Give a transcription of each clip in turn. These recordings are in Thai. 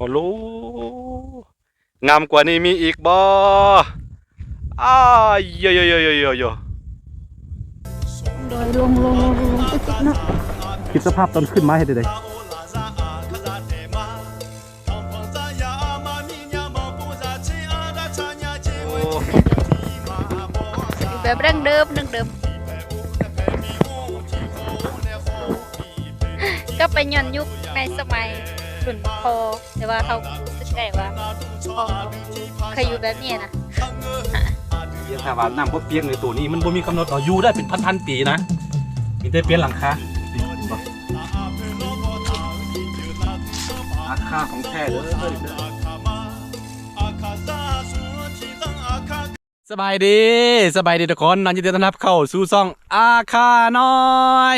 โอ้โหงามกว่านี้มีอีกบ่อ้ายโยโยโยโยโยโยโดยลงติ๊กๆเนาะคิดสภาพตอนขึ้นมาให้ได้แบบดั้งเดิมก็เป็นย้อนยุคในสมัยรุ่นพอแต่ว่าเขาสึกได้ว่าพอเคยอยู่แบบนี้นะถ้าว่าน้ำก็เปียกในตัวนี้มันบ่มีกำหนดอยู่ได้เป็นพันปีนะมีแต่เปลี่ยนหลังคาอาคาของแท้เลยสบายดีทุกคนยินดีต้อนรับเข้าสู่ช่องอาคาน้อย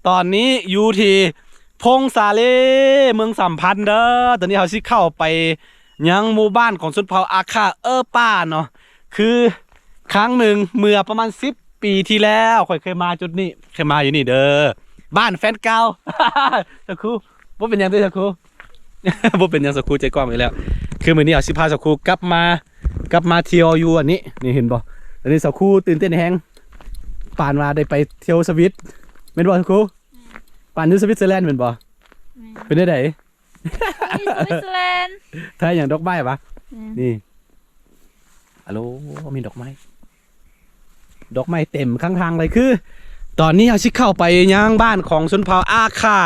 ตอนนี้อยู่ที่พงสาเลเมืองสัมพันธ์เด้อตอนนี้เขาสิเข้าไปยังหมู่บ้านของชนเผ่าอาคาป้าเนาะคือครั้งหนึ่งเมื่อประมาณ10 ปีที่แล้วข่อยเคยมาจุดนี้เคยมาอยู่นี่เด้อบ้านแฟนเก่า สักครู่บ่เป็นยังด้วยสักครู่ บ่เป็นยังสักครู่ใจกว้างอีกแล้วคือมื้อนี้เอาสิพาสักครู่กลับมาเที่ยวอยู่อันนี้นี่เห็นบ่อันนี้สักครู่ตื่นเต้นแฮงป่านว่าได้ไปเที่ยวสวิตแม่นบ่สักครู่ป่านอยู่สวิตเซอร์แลนด์แม่นบ่เป็นได้ไดสวิตเซอร์แลนด์ถ้าอย่างดอกไม้ปะนี่ฮัลโหลมีดอกไม้เต็มข้างทางเลยคือตอนนี้เอาชิเข้าไปยังบ้านของชนเผ่าอาคา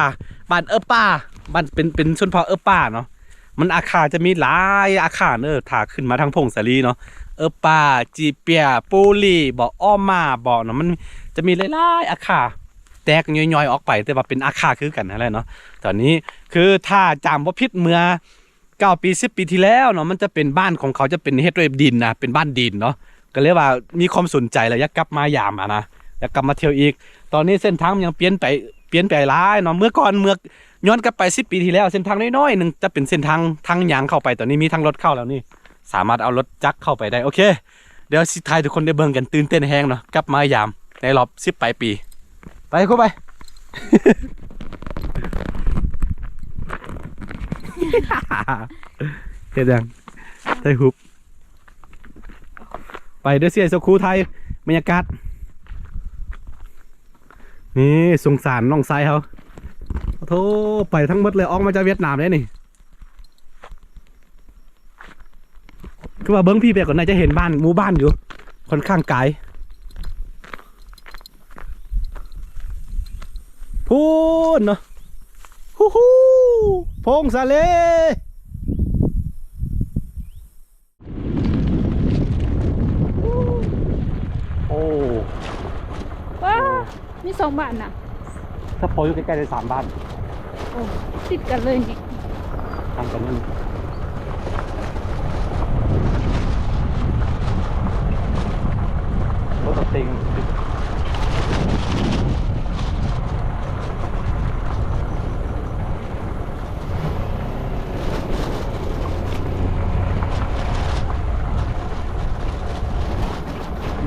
บ้านป้าบ้านเป็นชนเผ่าป้าเนาะมันอาคาจะมีหลายอาคาถ้าขึ้นมาทางพงศาลีเนาะป้าจีเปียปูลีบ่ออ้อมมาบ่อเนาะมันจะมีหลายอาคาแตกย่อยๆออกไปแต่ว่าเป็นอาคาคือกันอะไรเนาะตอนนี้คือถ้าจำว่าพิษเมื่อ9 ปี 10 ปีที่แล้วเนาะมันจะเป็นบ้านของเขาจะเป็นเฮ็ดด้วยดินนะเป็นบ้านดินเนาะก็เลยว่ามีความสนใจแล้วอยากกลับมายามนะอยากกลับมาเที่ยวอีกตอนนี้เส้นทางมันยังเปลี่ยนไปหลายเนาะเมื่อย้อนกลับไป10 ปีที่แล้วเส้นทางน้อยๆนึงจะเป็นเส้นทางยางเข้าไปตอนนี้มีทางรถเข้าแล้วนี่สามารถเอารถจักรเข้าไปได้โอเคเดี๋ยวสิทายทุกคนได้เบิ่งกันตื่นเต้นแฮงเนาะกลับมายามในรอบ10 ปลายปีไปเข้าไป เฮ็ดยังไทยฮุบไปเด้อเสียสกูไทยบรรยากาศนี่สงสารน้องไซเขาโธ่ไปทั้งหมดเลยออกมาจากเวียดนามเลยนี่คือว่าเบิ้งพี่ไปก่อนน่าจะเห็นบ้านหมู่บ้านอยู่ค่อนข้างไกลพูนเนาะฮู้ฮู้พงสาเลโอ้ว้ามี2 บ้านน่ะถ้าพออยู่ใกล้ๆได้3 บ้านโอ้ติดกันเลยนี่ทางกันนั่นรถติง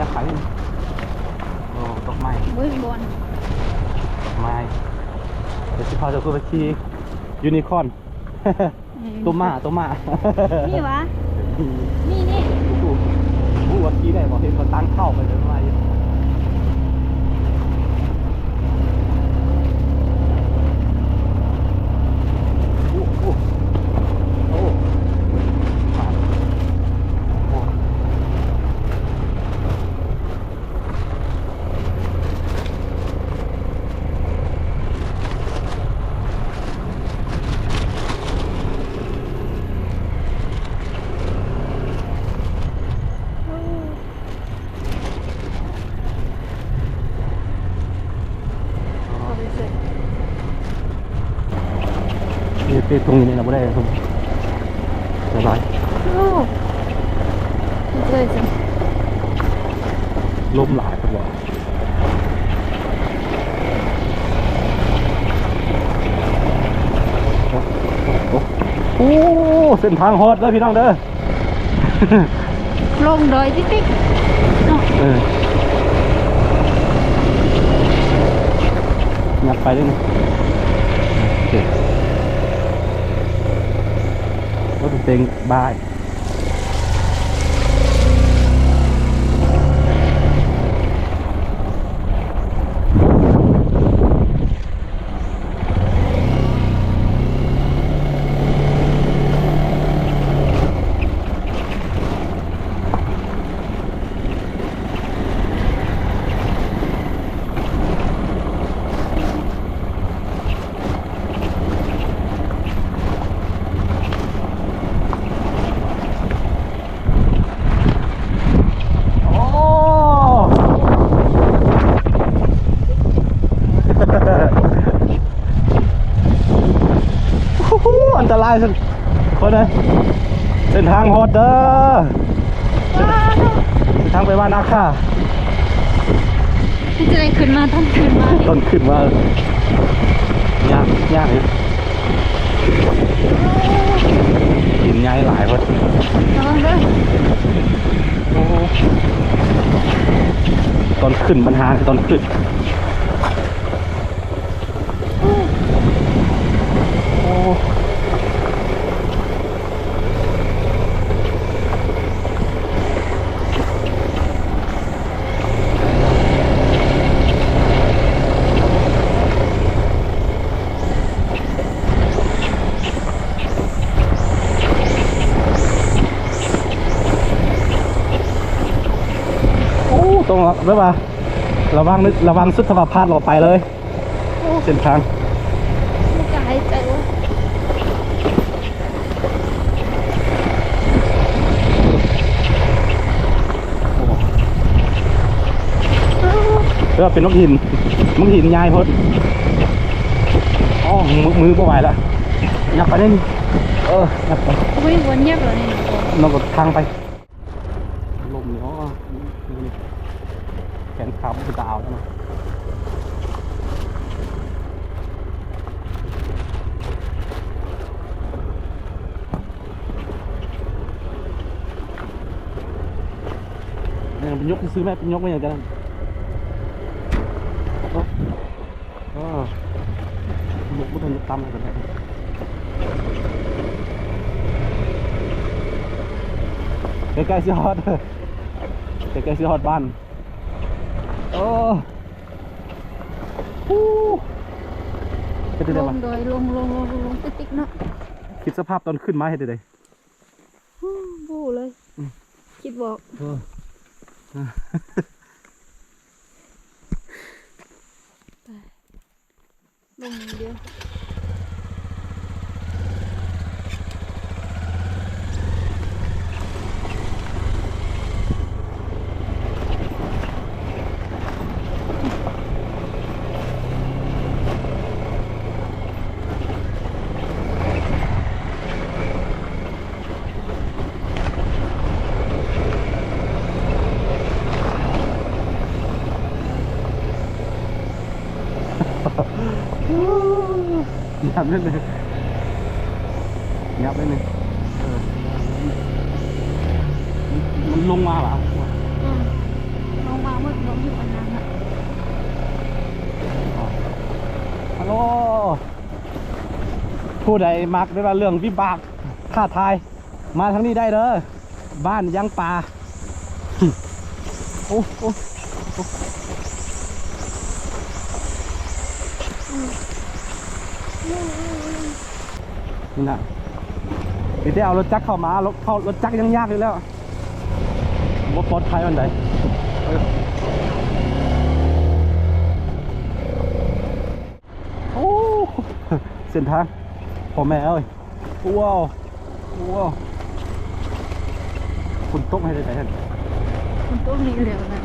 นักขายโอ้ดอกไม้เบิ้งบอลดอกไม้เดี๋ยวสิพาจะไปขี่ยูนิคอร์นตัวม้านี่วะนี่ผู้ว่าขี่ได้บอกเห็นเขาตั้งเข้าไปเลยมาอยู่นี่ตรงนี้เราไม่ได้ตรงสบายโอ้เลยจังลมหลายครับว่าโอ้เส้นทางฮอตแล้วพี่น้องเด้อลงดอยติ๊กงัดไปด้วยนะ ถเต็งบ้ายอันตรายสุดคนเลยเส้นทางฮอดเด้อเส้นทางไปบ้านอาค่า ที่จะได้ขึ้นมาต้องขึ้นมา ต้นขึ้นว่ายากเลยหินใหญ่หลายคนตอนขึ้นปัญหาคือตอนขึ้นตรงไม่ว่าระวังสุดสภาพพลาดเราไปเลยเส้นทาง ไม่กล้าหายใจวะ เรียกว่าเป็นนกหินยายพดอ๋อมือไม่ไหวแล้วยับไปได้นี่ยับไป อุ้ยวนเงียบเลยเนี่ย นกทางไปลมเนาะแขนขาคือตาเอาแล้วนะเป็นยกซื้อแม่เป็นยกไม่อยากจะยกไม่ทันยกตั้มเลยกันใกล้ๆสิฮอดใกล้ๆสิฮอดบ้านจะได้ ล ไหม งโดยลงติ๊กเนาะ คิดสภาพตอนขึ้นมาเห็นได้ บูเลย คิดบอกลงเดียวยับนิดนึงยับนิดนึงมันลงมาเหรอลงมาเมื่อลงอยู่อันนั้นอะ ฮัลโหลผู้ใดมักได้ว่าเรื่องวิบากท้าทายมาทางนี้ได้เด้อบ้านยังป่าโอ้นี่นะนี่ได้เอารถจักรเข้ามารถจักรยังยากอยู่แล้วว่าปลอดภัยวันใดโอ้เส้นทางพ่อแม่เอ้ยว้าวคุณตกให้ได้ไหนท่าน มันต้องมีเหลวนะ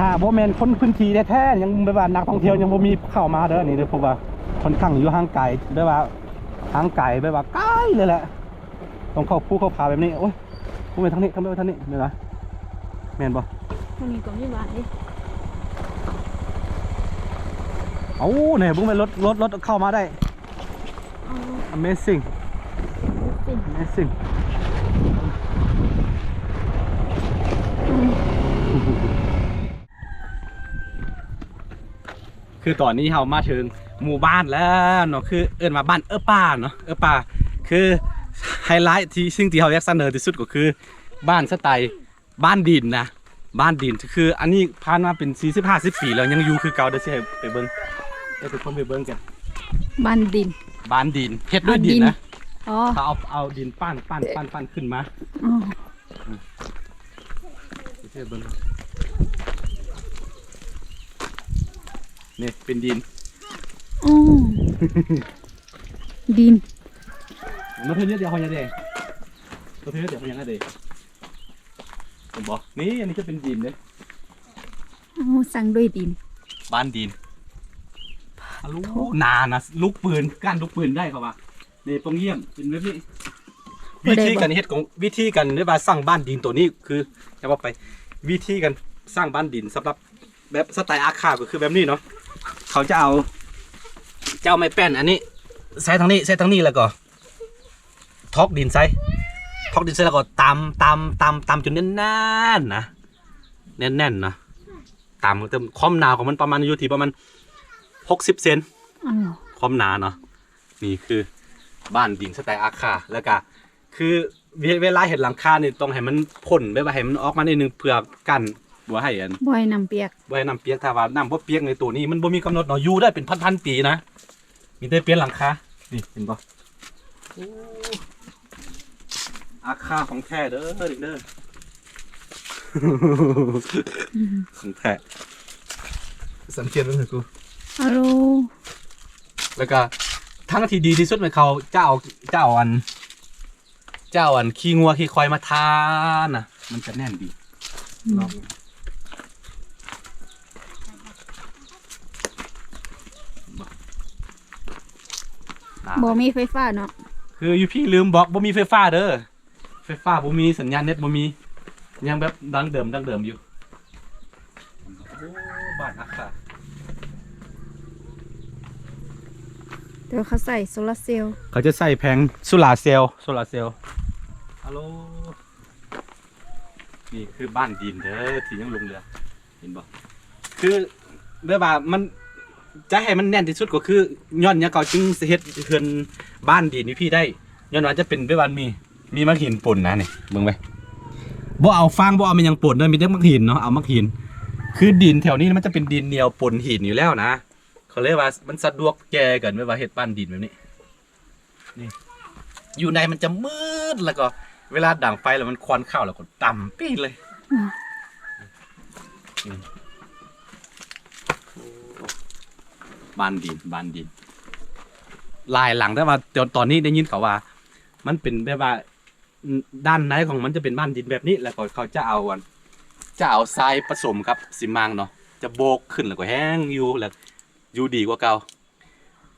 ถ้าบ่แมนคนพื้นที่แท้ๆยังแบบว่านักท่องเที่ยวยังบ่มีเข้ามาเด้อนี่เด้อเพราะว่าคนข้างอยู่ห่างไกลแบบว่าห่างไกลแบบว่าไกลเลยแหละต้องเข้าภูเขาผาแบบนี้โอ้ยผู้ไปทางนี้ทำไมไปทางนี้เนี่ยนะแม่นบ่ มันมีกล่องที่บ้านดิ เอ้าเนี่ยบุ้งไปรถเข้ามาได้ Amazing Amazing คือตอนนี้เรามาถึงหมู่บ้านแล้วเนาะคือเอิ้นว่าบ้านป่าเนาะป่าคือไฮไลท์ที่สิ่งที่เราอยากเสนอที่สุดก็คือบ้านสไตล์บ้านดินนะบ้านดินคืออันนี้ผ่านมาเป็น40-50 ปีแล้วยังอยู่คือเก่าเดี๋ยวสิให้ไปเบิ่งให้ทุกคนไปเบิ่งกัน บ้านดิน บ้านดินเฮ็ดด้วยดินนะ อ๋อ เขาเอาดินปั้นขึ้นมา อ๋อ เบิ่งนี่เป็นดิน อ๋อดิน nó thứ nhất thì hoa nhà đề nó thứ nhất thì hoa nhà đềผมบอกนี่อันนี้จะเป็นดินเลย อ๋อสั่งด้วยดิน บ้านดินลูกนานะลูกปืนก้านลูกปืนได้ครับว่านี่ปงเยี่ยมเป็นแบบนี้วิธีการเฮ็ดของวิธีการในบ้านสร้างบ้านดินตัวนี้คือจะว่าไปวิธีการสร้างบ้านดินสำหรับแบบสไตล์อาคาก็คือแบบนี้เนาะเขาจะเอาไม้แป้นอันนี้ใส่ทางนี้แล้วก็ทอกดินใส่แล้วก็ตำจนแน่นๆนะแน่นๆนะตำเติมความหนาของมันประมาณอยู่ที่ประมาณ60 เซน อ๋อ ความหนาเนาะนี่คือบ้านดินสไตล์อาคาแล้วก็คือเวลาเห็นหลังคาเนี่ยต้องให้มันพ่นแบบว่าให้มันออกมานิดนึงเพื่อกันบ่ให้อัน บ่อยน้ำเปียก บ่ให้น้ำเปียกถ้าว่าน้ำบ่เปียกในตัวนี้มันบ่มีกำหนดเนาะอยู่ได้เป็นพันๆปีนะมีแต่เปลี่ยนหลังคานี่เห็นบ่อาคาของแท้เด้อเด็กเด้อ ของแท้สังเกตมันเถอะกู ฮัลโหล แล้วก็ทั้งที่ดีที่สุดมันเขาเจ้าอันขี้งัวขี้ควายมาทานนะมันจะแน่นดีลองบ่มีไฟฟ้าเนาะ คืออยู่พี่ลืมบอกบ่มีไฟฟ้าเด้อไฟฟ้าบ่มีสัญญาณเน็ตบ่มียังแบบดังเดิมอยู่โอ้บ้านอาคา เดี๋ยวเขาใส่โซลาร์เซลล์ เขาจะใส่แผงโซลาร์เซลล์ฮัลโหลนี่คือบ้านดินเด้อที่ยังลงเรือเห็นบ่คือแบบว่ามันจะให้มันแน่นที่สุดก็คือย้อนเนี่ยเขาจึงสิเฮ็ดเฮือนบ้านดินนี่พี่ได้ย้อนว่าจะเป็นแบบว่ามีมักหินป่นนะนี่เบิ่งไว้บ่เอาฟางบ่เอามันยังป่นเด้อมีแต่มักหินเนาะเอามักหินคือดินแถวนี้มันจะเป็นดินเหนียวป่นหินอยู่แล้วนะเขาเรียกว่ามันสะดวกแก่กันแบบว่าเฮ็ดบ้านดินแบบนี้นี่อยู่ในมันจะมืดแล้วก็เวลาดังไฟแล้วมันควันเข้าแล้วก็ต่ำปี๊ดเลยบ้านดินลายหลังแต่ว่าตอนนี้ได้ยินเขาว่ามันเป็นแบบว่าด้านในของมันจะเป็นบ้านดินแบบนี้แล้วก็เขาจะเอาทรายผสมกับซีเมนต์เนาะจะโบกขึ้นแล้วก็แห้งอยู่ดีกว่าเก่า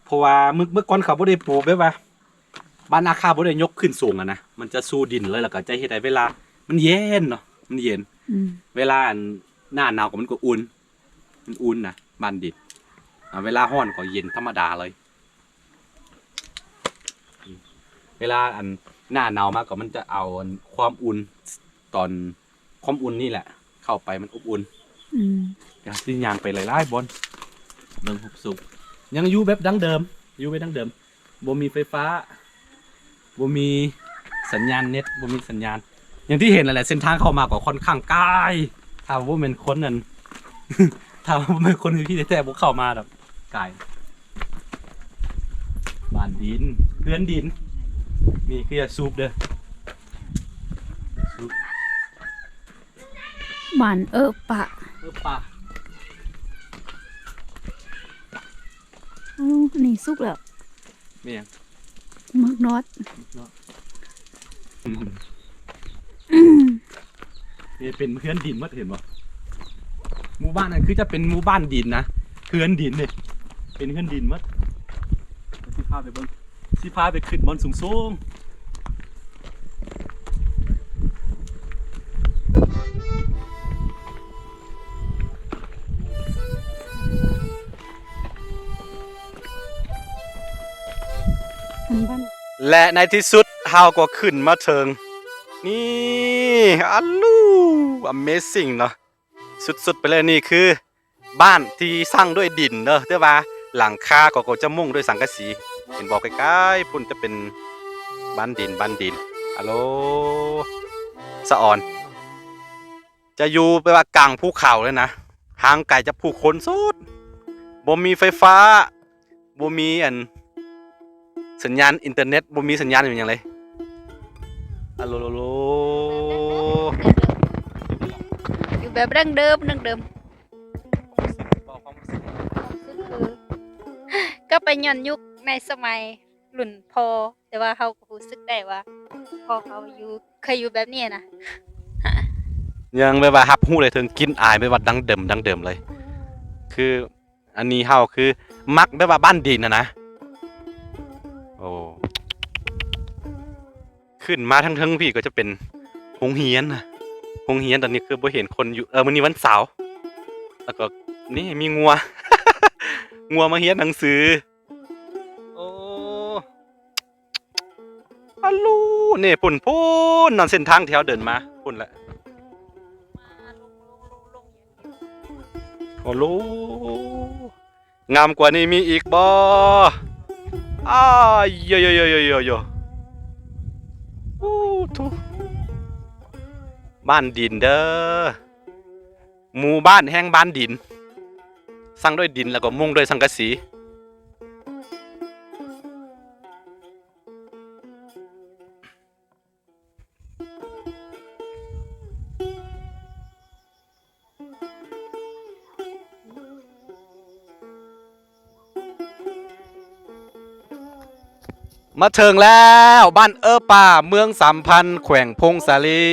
เพราะว่าเมื่อก่อนเขาบ่ได้ปลูกแบบว่าบ้านอาคาบ่ได้ยกขึ้นสูงอะนะมันจะสู้ดินเลยแล้วก็จะเฮ็ดให้เวลามันเย็นเนาะมันเย็นเวลาหน้าหนาวก็มันก็อุ่นนะบ้านดินเวลาร้อนก็เย็นธรรมดาเลยเวลาหน้าหนาวมากก็มันจะเอาความอุ่นตอนความอุ่นนี่แหละเข้าไปมันอบอุ่นอย่างที่ยางไปหลายๆบนเมืองหุบสุขยังอยู่แบบดั้งเดิมบ่มีไฟฟ้าบ่มีสัญญาณเน็ตบ่มีสัญญาณอย่างที่เห็นแหละเส้นทางเข้ามาก็ค่อนข้างไกลถ้าว่าเป็นคนนั้น ถ้าว่าเป็นคนที่แท้ๆบ่เข้ามาแบบไกลบ้านดินเรือนดินนี่คือจะซูปเด้อซูป บ้านป่า ป่า อ๋อนี่สุกแล้ว ไม่ยัง มักนอด นี่เป็นเพื่อนดินมัดเห็นบ่หมู่บ้านนั้นคือจะเป็นหมู่บ้านดินนะเพื่อนดินเนี่ยเป็นเพื่อนดินมัดสิพาไปเบิ่งสิพาไปขึ้นบนสูงและในที่สุด เฮาก็ขึ้นมาเทิงนี่อัลลู Amazing เนาะสุดๆไปเลยนี่คือบ้านที่สร้างด้วยดินเนอะแต่ว่าหลังคาก็จะมุ่งด้วยสังกะสีเห็นบอกใกล้ๆพุ่นจะเป็นบ้านดินฮัลโหลสะออนจะอยู่ไปว่ากลางภูเขาเลยนะห่างไกลจากผู้คนสุดบ่มีไฟฟ้าบ่มีสัญญาณอินเทอร์เน็ตบ่มีสัญญาณอย่างไรฮัลโหลอยู่แบบดั้งเดิมก็ไปย้อนยุคในสมัยรุ่นพอแต่ว่าเขาก็รู้สึกได้ว่าพอเขาเคยอยู่แบบนี้นะ ยังแบบว่าฮับฮู้เลยถึงกินอายแบบว่าดังเดิมเลย คืออันนี้เฮาคือมักแบบว่าบ้านดินนะโอ้ขึ้นมาทั้งพี่ก็จะเป็นโรงเรียนนะโรงเรียนตอนนี้คือบ่เห็นคนอยู่มื้อนี้วันเสาร์แล้วก็นี่มีงัว งัวมาเรียนหนังสือโอ้ฮัลโหลนี่พุ่นนั่นเส้นทางที่เฮาเดินมาพุ่นแหละโอ้โหงามกว่านี้มีอีกบ่อ้ายโยทุบ้านดินเด้อหมู่บ้านแห่งบ้านดินสร้างด้วยดินแล้วก็มุงด้วยสังกะสีมาถึงแล้วบ้านป่าเมืองสัมพันธ์แขวงพงสาลี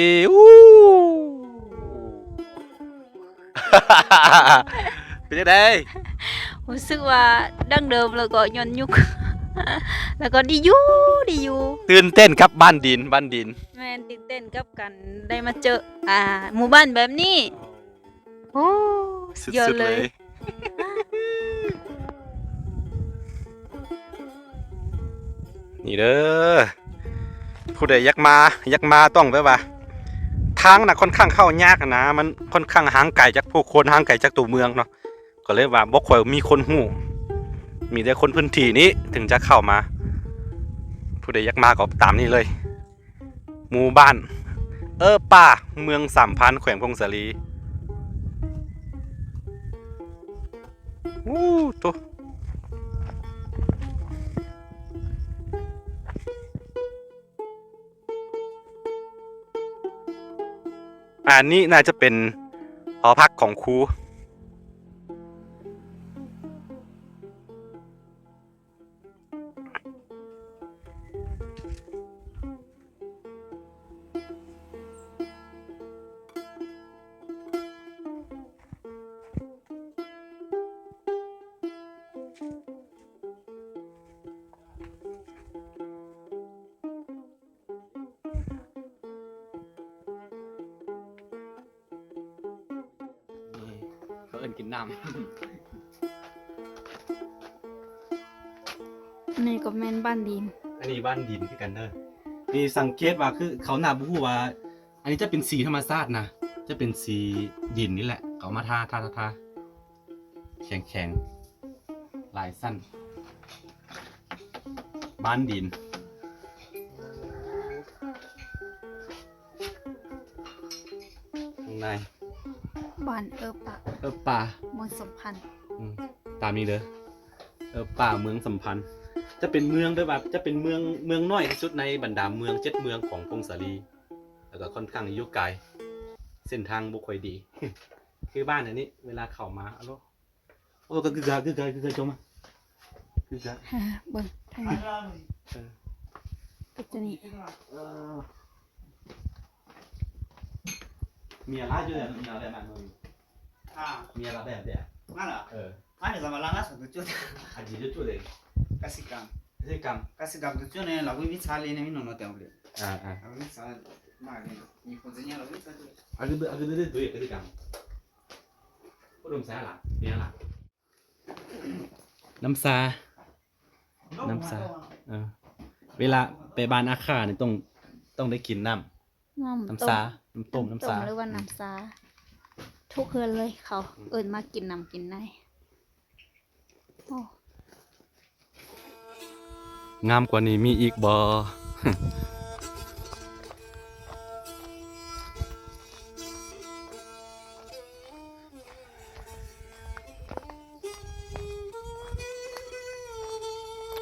เป็นยังไง รู้สึกว่าดั้งเดิมแล้วก็ย้อนยุค แล้วก็ดีอยู่ตื่นเต้นครับบ้านดินแม่นตื่นเต้นกับกันได้มาเจอหมู่บ้านแบบนี้โอ้สุดยอดเลยนี่เด้อผู้ใดอยากมาต้องแบบว่าทางน่ะค่อนข้างเข้ายากนะมันค่อนข้างห่างไกลจากผู้คนห่างไกลจากตัวเมืองเนาะก็เลยว่าบ่ค่อยมีคนฮู้มีแต่คนพื้นที่นี้ถึงจะเข้ามาผู้ใดอยากมาก็ตามนี่เลยหมู่บ้านป่าเมืองสัมพันธ์แขวงพงสาลีตัวอันนี้น่าจะเป็นหอพักของครูเขาเอิ้นกินน้ำ นี่ก็แม่นบ้านดิน อันนี้บ้านดินคือกันเด้อนี่สังเกตว่าคือเขาหน้าบ่ฮู้ว่าอันนี้จะเป็นสีธรรมชาตินะจะเป็นสีดินนี่แหละเขามาทาแข็งลายสั้นบ้านดินข้างในบ้านป่าเมืองสัมพันธ์ตามนี้เด้อป่าเมืองสัมพันธ์จะเป็นเมืองด้วยแบบจะเป็นเมืองน้อยที่สุดในบรรดาเมือง7เมืองของพงสาลีแล้วก็ค่อนข้างอยู่ไกลเส้นทางบ่ค่อยดี คือบ้านอันนี้เวลาเข้ามาอะโลโอ้ก็คือจงมาคือจะเบิ่งทางนี้ก็จะนี่มีอะไรอยู่เนี่ยมีอะไรมาหน่อยมีอะไรแบบเนี่ยนั่นเหรออันนี้สมัยนั้นสุดจุดอันนี้จุดเลยกสิกรรมจุดเนี่ยเราวิชาเรียนนี่น้องๆเต็มเลยเราวิชามาเนี่ยมีคนจะเนี่ยเราวิชาด้วยด้วยกสิกรรมอุดมสาระเนี่ยล่ะน้ำซา เวลาไปบ้านอาคานี่ต้องได้กินน้ำ น้ำ น้ำซาน้ำต้มน้ำซา หรือว่าน้ำซาทุกเฮือนเลยเขาเอิ้นมากินน้ำกินในโอ้ งามกว่านี้มีอีกบ่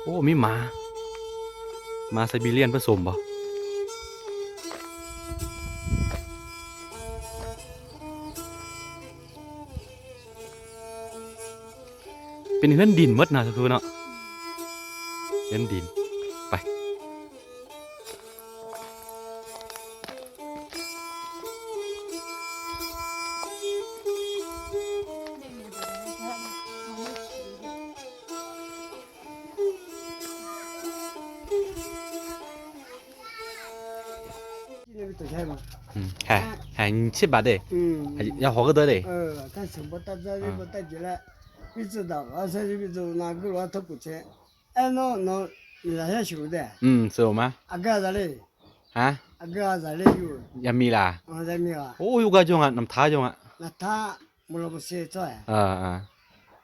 โอ้มีหมาไซบีเรียนผสมบ่เป็นเฮือนดินหมดนะทุกคนเนาะเฮือนดินไป还七八的，还要好个多的。他想不到这里不带起来，你知道，这里就拿个骆驼过去，那那些修的，是我吗？阿哥这里，啊，阿哥这里有，也มีล่ะ这没有，哦，有个种啊，น้ำท้า种啊，那他没了不写做呀，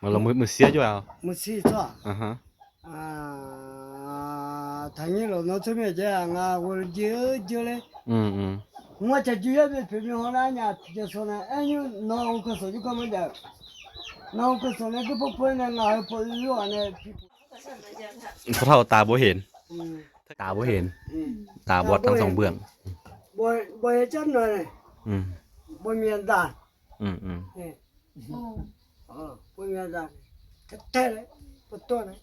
มันเรามือเสียอยู่อ่ะ没写做，ฮะ他你了那这边这样啊，我就嘞。嗯我这就要被批评好了呢，就说呢，哎，你拿我个手机干嘛的？拿我个手那个不呢，拿不热呢。 เพราะเท่าตาบ่เห็น 嗯 ตาบ่เห็น ตาบอดทั้งสองเบื้อง บ่เห็นจังเลย อืม บ่มีอันตา อืม บ่มีอันตาแท้เลยบ่ตัวเลย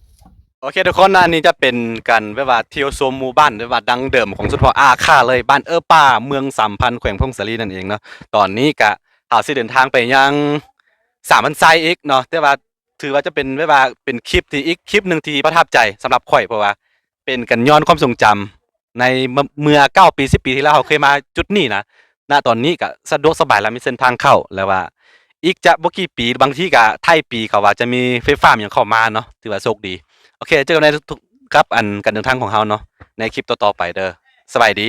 โอเคทุกคนนะอันนี้จะเป็นการแบบว่าเที่ยวชมหมู่บ้านแบบว่าดังเดิมของสุดพออาค่าเลยบ้านป่าเมืองสัมพันธ์แขวงพงศาลีนั่นเองเนาะตอนนี้กะหาสิเดินทางไปยัง3,000ไซอีกเนาะแต่ว่าถือว่าจะเป็นแบบว่าเป็นคลิปที่อีกคลิปหนึ่งที่ประทับใจสำหรับข่อยเพราะว่าเป็นกันย้อนความทรงจำในเมื่อ9 ปี10 ปีที่แล้วเราเคยมาจุดนี้นะณตอนนี้ก็สะดวกสบายแล้วมีเส้นทางเข้าแล้วว่าอีกจะบ่กี่ปีบางทีก็ไทยปีเขาว่าจะมีไฟฟ้าอย่างเข้ามาเนาะถือว่าโชคดีโอเคเจอกันในทุกๆครับอันการเดินทางของเฮาเนาะในคลิปต่อๆไปเด้อสบายดี